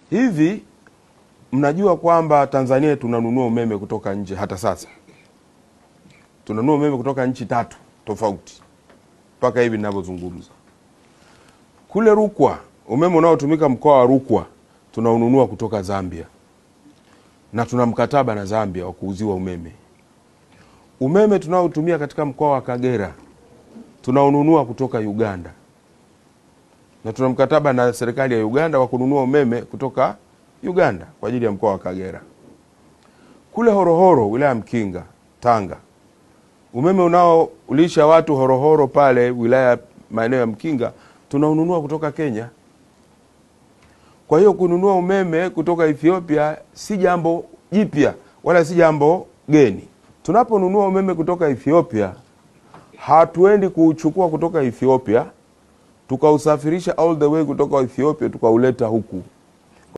Hivi mnajua kwamba Tanzania tunanunua umeme kutoka nje hata sasa? Tunanunua umeme kutoka nchi 3 tofauti mpaka hivi ninavyozungumza. Kule Rukwa, umeme unaotumika mkoa wa Rukwa tunaununua kutoka Zambia. Na tuna mkataba na Zambia wa kuuziwa umeme. Umeme tunaotumia katika mkoa wa Kagera tunaununua kutoka Uganda. Na tuna mkataba na serikali ya Uganda wa kununua umeme kutoka Uganda kwa ajili ya mkoa wa Kagera. Kule Horohoro, wilaya Mkinga, Tanga, umeme unaolisha watu Horohoro pale wilaya maeneo ya Mkinga tunaununua kutoka Kenya. Kwa hiyo kununua umeme kutoka Ethiopia si jambo jipya wala si jambo geni. Tunaponunua umeme kutoka Ethiopia, hatuendi kuuchukua kutoka Ethiopia tukausafirisha all the way kutoka Ethiopia tukauleta huku.